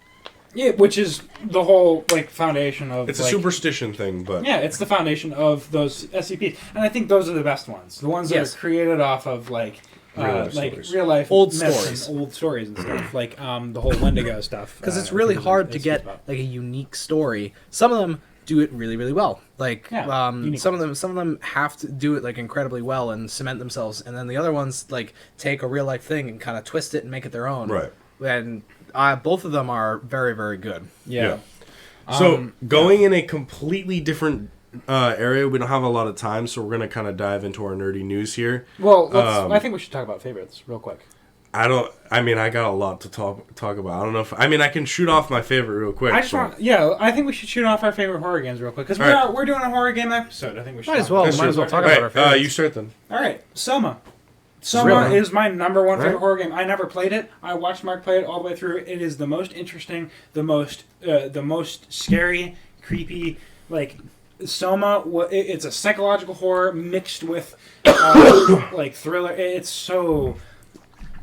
Yeah, which is the whole like foundation of. It's like, a superstition thing, but Yeah, it's the foundation of those SCPs, and I think those are the best ones. The ones that Yes. are created off of like stories. real life Old myths stories. and old stories and stuff, like the whole Wendigo stuff. Because it's I really think hard to is get about. like a unique story. Some of them do it really, really well. Like Yeah, unique. some of them have to do it like incredibly well and cement themselves, and then the other ones like take a real life thing and kind of twist it and make it their own. Right. And both of them are very, very good. Yeah. So going in a completely different area, we don't have a lot of time, so we're gonna kind of dive into our nerdy news here. Well, I think we should talk about favorites real quick. I got a lot to talk about. I don't know if I can shoot off my favorite real quick. I think we should shoot off our favorite horror games real quick because we're doing a horror game episode. I think we should. Might as well talk about our favorites. You start then. All right, Soma. Soma Really? is my number one favorite Right. horror game. I never played it. I watched Mark play it all the way through. It is the most interesting, the most scary, creepy. Like Soma, it's a psychological horror mixed with like thriller. It's so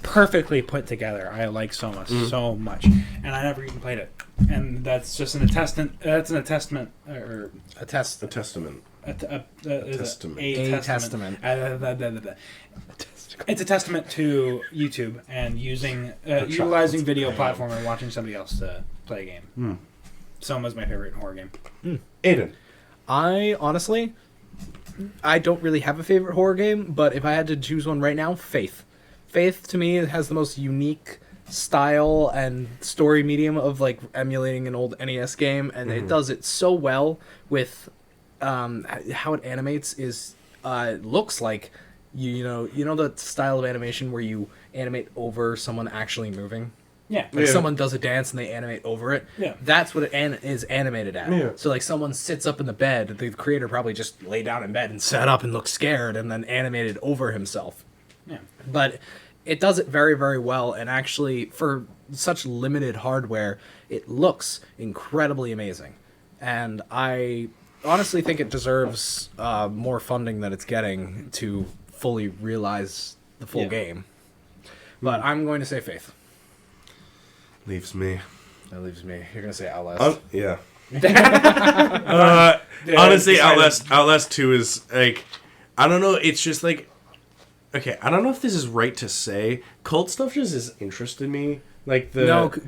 perfectly put together. I like Soma so much, and I never even played it. And that's just an attestament. That's an attestament or A testament. a A testament. It's a testament to YouTube and utilizing video platform and watching somebody else play a game. Soma's my favorite horror game. Aiden. I honestly, I don't really have a favorite horror game, but if I had to choose one right now, Faith. Faith to me has the most unique style and story medium of like emulating an old NES game, and it does it so well with how it animates is it looks like you know the style of animation where you animate over someone actually moving. Yeah. Like Yeah. someone does a dance and they animate over it. Yeah. That's what it is animated at. Yeah. So like someone sits up in the bed, the creator probably just lay down in bed and sat up and looked scared and then animated over himself. Yeah. But it does it very, very well, and actually for such limited hardware, it looks incredibly amazing. And I honestly think it deserves more funding than it's getting to fully realize the full game. But I'm going to say Faith. Leaves me. That leaves me. You're gonna say Outlast. Yeah. Honestly, Outlast 2 is like, I don't know. It's just like, okay, I don't know if this is right to say. Cult stuff just has interested me. Like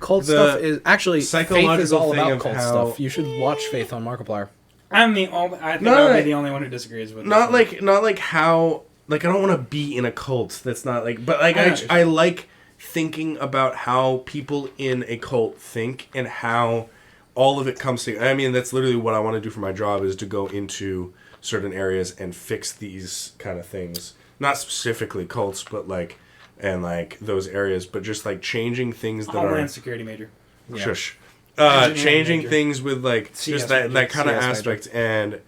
cult stuff is actually psychological Faith is all thing about of cult how- stuff. You should watch Faith on Markiplier. I think I'll be the only one who disagrees with Not this. like how, like, I don't want to be in a cult. That's not like, but like I know. I like thinking about how people in a cult think and how all of it comes together. I mean, that's literally what I want to do for my job, is to go into certain areas and fix these kind of things. Not specifically cults, but like, and like those areas, but just like changing things that Homeland are Security major. shush. Engineering Changing major. things with like CS just that major. kind of CS aspect, and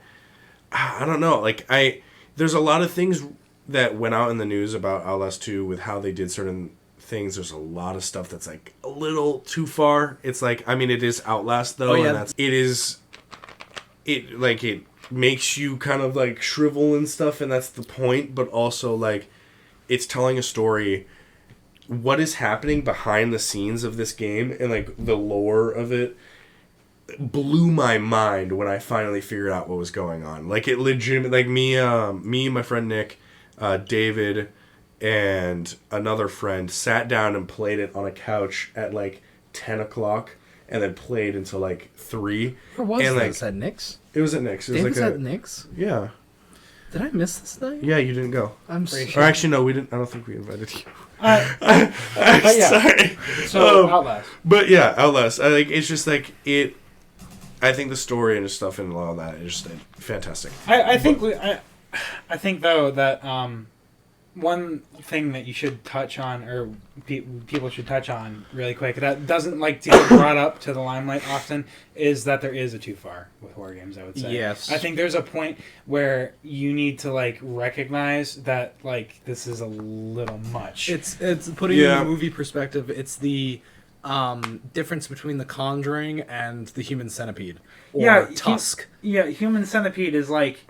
I don't know. Like there's a lot of things that went out in the news about Outlast 2 with how they did certain things. There's a lot of stuff that's like a little too far. It's like, I mean, it is Outlast though, and it makes you kind of like shrivel and stuff, and that's the point. But also like, it's telling a story what is happening behind the scenes of this game and like the lore of it blew my mind when I finally figured out what was going on. Like it legitimately, like me, my friend Nick, David, and another friend sat down and played it on a couch at like 10 o'clock and then played until like 3. Where was and, this? At Nick's? It was at Nick's. It was David's like at Nick's? Yeah. Did I miss this night? Yeah, you didn't go. I'm Or actually, no, we didn't. I don't think we invited you. But yeah. Sorry. So Outlast. But yeah, Outlast. I like. It's just like it. I think the story and the stuff and all that is just fantastic. I think though that one thing that you should touch on, or people should touch on really quick, that doesn't like to get brought up to the limelight often, is that there is a too far with horror games, I would say. Yes. I think there's a point where you need to like recognize that like this is a little much. It's putting it in a movie perspective. It's the difference between The Conjuring and The Human Centipede, or Tusk. Human Centipede is like,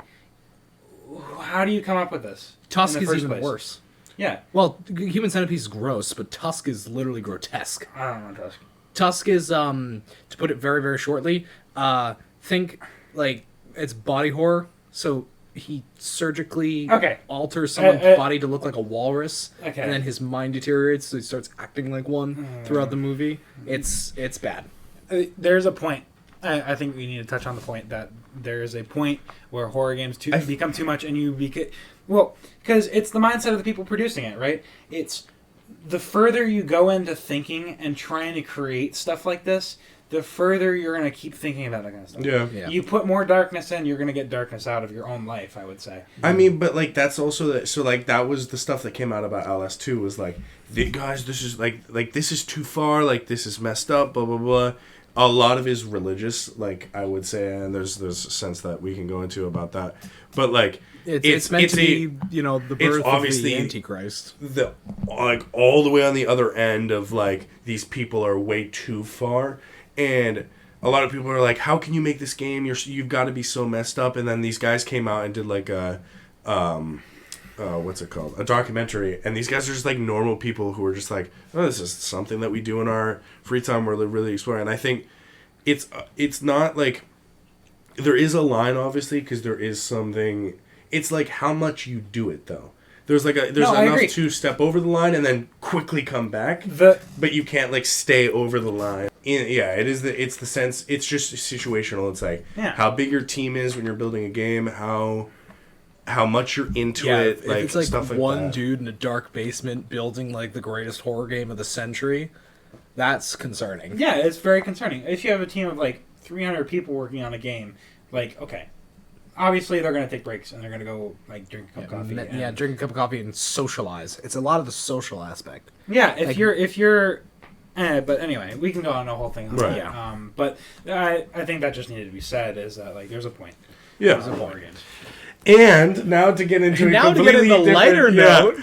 how do you come up with this? Tusk is even worse. Yeah. Well, Human Centipede is gross, but Tusk is literally grotesque. I don't know Tusk. Tusk is, to put it very, very shortly, think like it's body horror. So he surgically alters someone's body to look like a walrus, and then his mind deteriorates, so he starts acting like one throughout the movie. It's bad. There's a point. I think we need to touch on the point that there is a point where horror games become too much, and because it's the mindset of the people producing it, right? It's the further you go into thinking and trying to create stuff like this, the further you're going to keep thinking about that kind of stuff. Yeah. You put more darkness in, you're going to get darkness out of your own life, I would say. I mean, but like that's also so like that was the stuff that came out about Outlast 2 was like, guys, this is like this is too far, like this is messed up, blah blah blah. A lot of it is religious, like I would say, and there's a sense that we can go into about that. But like it's meant to be, the birth of the Antichrist. Like all the way on the other end of like these people are way too far, and a lot of people are like, how can you make this game? You've got to be so messed up. And then these guys came out and did like a what's it called? A documentary. And these guys are just like normal people who are just like, oh, this is something that we do in our free time. We're really exploring. And I think it's not like, there is a line obviously because there is something. It's like how much you do it though. There's enough to step over the line and then quickly come back, but you can't like stay over the line. It's the sense. It's just situational. It's like how big your team is when you're building a game, how much you're into it. Like it's like stuff like one that. dude in a dark basement building like the greatest horror game of the century. That's concerning. Yeah, it's very concerning. If you have a team of like 300 people working on a game, like okay. Obviously, they're going to take breaks and they're going to go like drink a cup of coffee. Drink a cup of coffee and socialize. It's a lot of the social aspect. Yeah, if you're. But anyway, we can go on a whole thing on that. Yeah. But I think that just needed to be said is that like there's a point. Yeah. There's a point. And now to get into lighter note.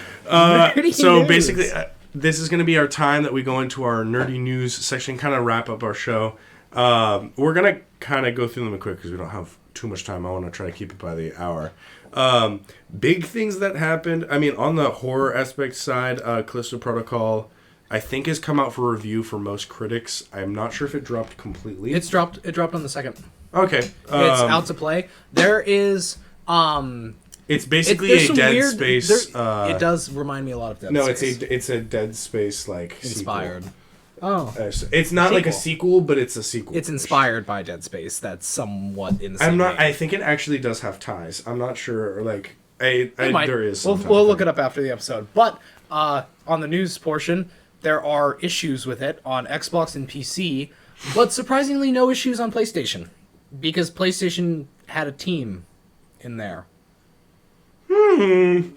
So basically, this is going to be our time that we go into our nerdy news section, kind of wrap up our show. We're going to kind of go through them quick because we don't have too much time. I want to try to keep it by the hour. Big things that happened. I mean, on the horror aspect side, Callisto Protocol, I think, has come out for review for most critics. I'm not sure if it dropped completely. It dropped on the 2nd. Okay. It's out to play. There is it's basically a Dead Space. It does remind me a lot of Dead Space. No, it's a Dead Space like inspired. Sequel. Oh, it's not like a sequel, but it's a sequel. It's inspired by Dead Space. That's somewhat in the same I'm not. vein. I think it actually does have ties. I'm not sure. Or like, there is. We'll look it up after the episode. But on the news portion, there are issues with it on Xbox and PC, but surprisingly, no issues on PlayStation because PlayStation had a team in there. PlayStation,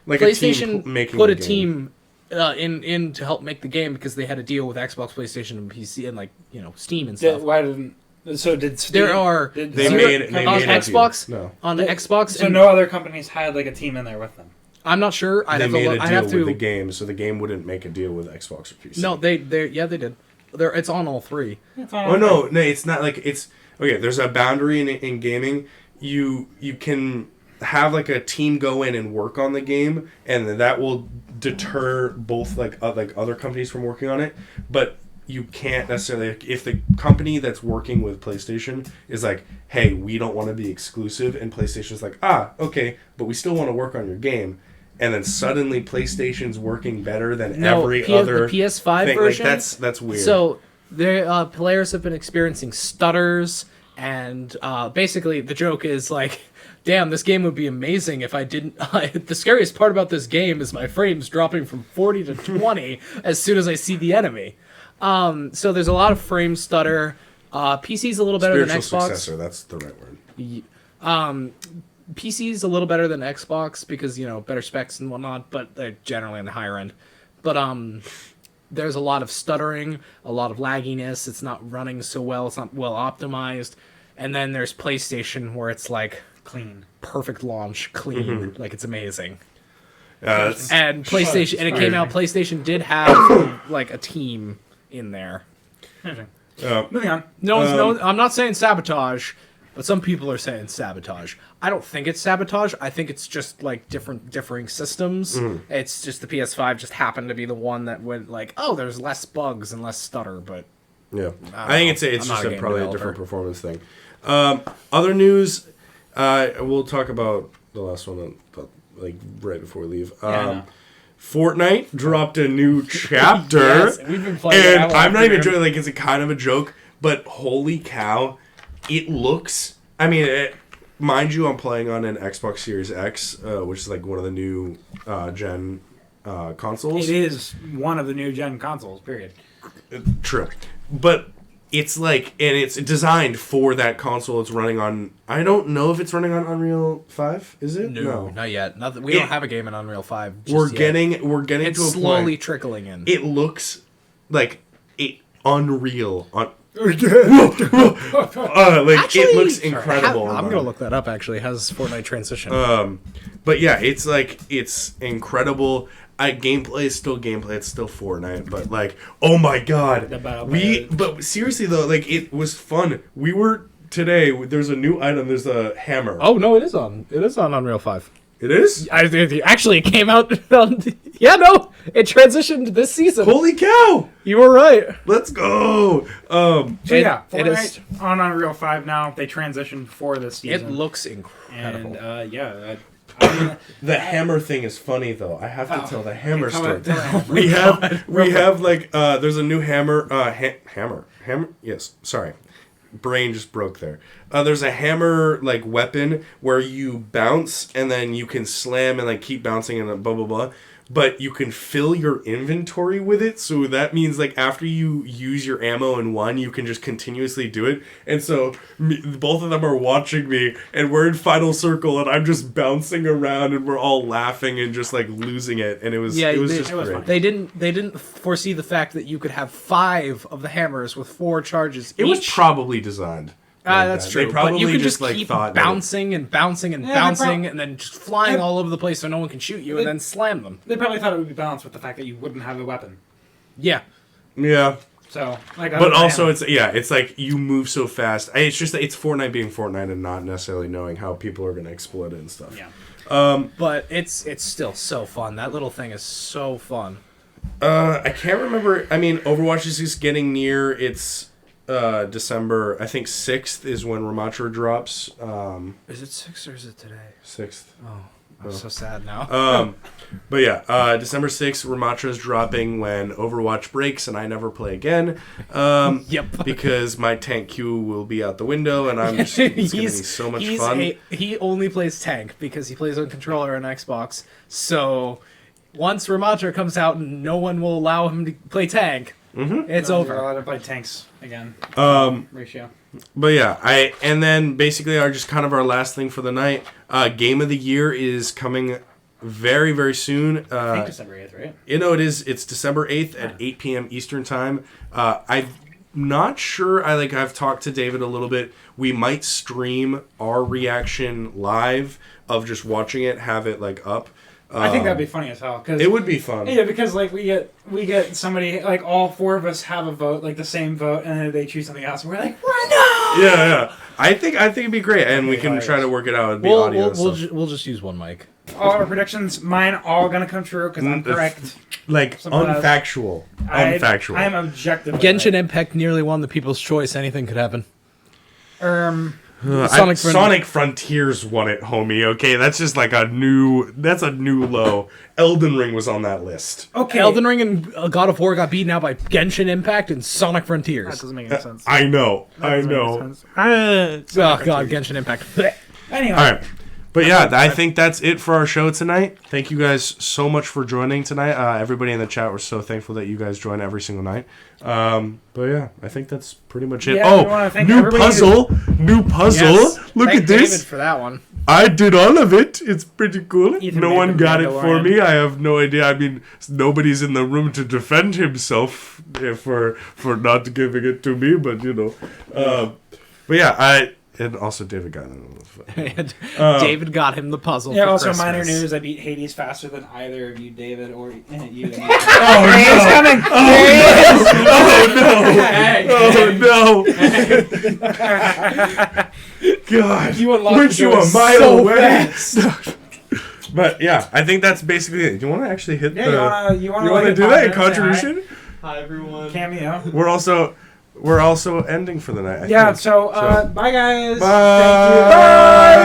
like PlayStation put a team in to help make the game because they had a deal with Xbox, PlayStation, and PC, and Steam and stuff. Why didn't? So did Steam, there are they made on Xbox? No. On the Xbox, so no other companies had like a team in there with them. I'm not sure. They made a deal with the game, so the game wouldn't make a deal with Xbox or PC. No, they did. It's on all three. No, it's not like it's okay. There's a boundary in gaming. You can have like a team go in and work on the game, and that will deter both like other companies from working on it, but you can't necessarily, if the company that's working with PlayStation is like, hey, we don't want to be exclusive, and PlayStation's like, okay, but we still want to work on your game, and then suddenly PlayStation's working better than every other the PS5 thing. version. Like, that's weird. So their players have been experiencing stutters, and basically the joke is like, damn, this game would be amazing if I didn't. The scariest part about this game is my frames dropping from 40 to 20 as soon as I see the enemy. So there's a lot of frame stutter. PC's a little better than Xbox. Successor, that's the right word. PC's a little better than Xbox because, better specs and whatnot, but they're generally on the higher end. But there's a lot of stuttering, a lot of lagginess. It's not running so well. It's not well optimized. And then there's PlayStation where it's like Clean. perfect launch, clean, like it's amazing. That's And PlayStation, and it came out. PlayStation did have like a team in there. Moving on. No, I'm not saying sabotage, but some people are saying sabotage. I don't think it's sabotage. I think it's just like differing systems. It's just the PS5 just happened to be the one that went like, oh, there's less bugs and less stutter. But yeah, I think it's I'm just not a game probably developer. a different performance thing. Other news, we'll talk about the last one like right before we leave. Fortnite dropped a new chapter, Yes, we've been playing it and out I'm not even after. joking. Like, it's a kind of a joke, but holy cow, it looks. I mean, mind you, I'm playing on an Xbox Series X, which is like one of the new gen consoles. It is one of the new gen consoles, period. True, but it's like, and it's designed for that console. It's running on. I don't know if it's running on Unreal 5. Is it? no, not yet. We don't have a game in Unreal 5. just We're yet. getting It's to a slowly point. trickling in. It looks like unreal. Like, it looks incredible. I'm online. gonna look that up. Actually, has Fortnite transition? But yeah, it's incredible. Gameplay is still gameplay. It's still Fortnite, but like, oh my god, But seriously though, like, it was fun. We were today. There's a new item. There's a hammer. Oh no, it is on Unreal 5. It is. Actually, it came out. It transitioned this season. Holy cow! You were right. Let's go. So yeah, it is. Fortnite on Unreal 5 now. They transitioned for this season. It looks incredible. And The hammer thing is funny though. I have to tell the hammer story. tell it. We have like there's a new hammer hammer. Yes, sorry. Brain just broke there. There's a hammer like weapon where you bounce and then you can slam and like keep bouncing and blah blah blah. But you can fill your inventory with it, so that means like after you use your ammo in one, you can just continuously do it. And so both of them are watching me, and we're in final circle, and I'm just bouncing around, and we're all laughing and just like losing it. And it was just great. They didn't foresee the fact that you could have 5 of the hammers with 4 charges. It was probably designed. Like that's that. true. They probably but you can just like keep thought bouncing and bouncing and bouncing, and then just flying all over the place so no one can shoot you, and then slam them. They probably thought it would be balanced with the fact that you wouldn't have a weapon. Yeah. Yeah. So, like, But also, it's like you move so fast. It's just it's Fortnite being Fortnite and not necessarily knowing how people are going to exploit it and stuff. Yeah. But it's still so fun. That little thing is so fun. I can't remember. I mean, Overwatch is just getting near. It's December. I think 6th is when Ramatra drops. Is it 6 or is it today? 6th. Oh, I'm so sad now. But yeah, December 6th, Ramatra is dropping when Overwatch breaks and I never play again. Yep. Because my tank queue will be out the window and I'm just, it's going to be so much fun. He only plays tank because he plays on controller and Xbox. So once Ramatra comes out and no one will allow him to play tank, it's You're over. allowed to play tanks again. Ratio. But yeah, and then basically our last thing for the night, Game of the Year is coming very, very soon. I think December 8th, right? It is. It's December 8th at 8 p.m. Eastern time. I'm not sure. I've talked to David a little bit. We might stream our reaction live of just watching it, have it like up. I think that'd be funny as hell. Cause, it would be fun. Yeah, because like we get somebody, like all 4 of us have a vote, like the same vote, and then they choose something else, and we're like, no! Yeah. I think it'd be great, and we can try to work it out with the audio. We'll just use one mic. all our predictions, mine all gonna come true because I'm correct. Like Simple as- unfactual. Unfactual. I am objective. Genshin Impact nearly won the People's Choice. Anything could happen. Sonic Frontiers won it, homie. Okay, that's just like a new low. Elden Ring was on that list. Okay. Elden Ring and God of War got beaten out by Genshin Impact and Sonic That Frontiers. doesn't make any sense. I know. That doesn't make any sense. Oh God, Genshin Impact. Anyway. All right. But yeah, I think that's it for our show tonight. Thank you guys so much for joining tonight. Everybody in the chat, we're so thankful that you guys join every single night. But yeah, I think that's pretty much it. Yeah, we wanna thank new everybody puzzle. New puzzle. Yes. Look Thank at this. David for that one. I did all of it. It's pretty cool. Ethan No made one the got it for Mandalorian. me. I have no idea. I mean, nobody's in the room to defend himself for not giving it to me. But you know, but yeah, and also David got it. David got him the puzzle. Yeah, for also Christmas. minor news, I beat Hades faster than either of you, David, or you. Oh He's no! coming! Oh no! God, You unlocked weren't the you door a mile so away? fast. But yeah, I think that's basically it. You want to actually hit Yeah, the? you want You to want to do that contribution? Hi everyone. Cameo. We're also ending for the night. I Yeah, think. so bye guys. Bye. Thank you. Bye.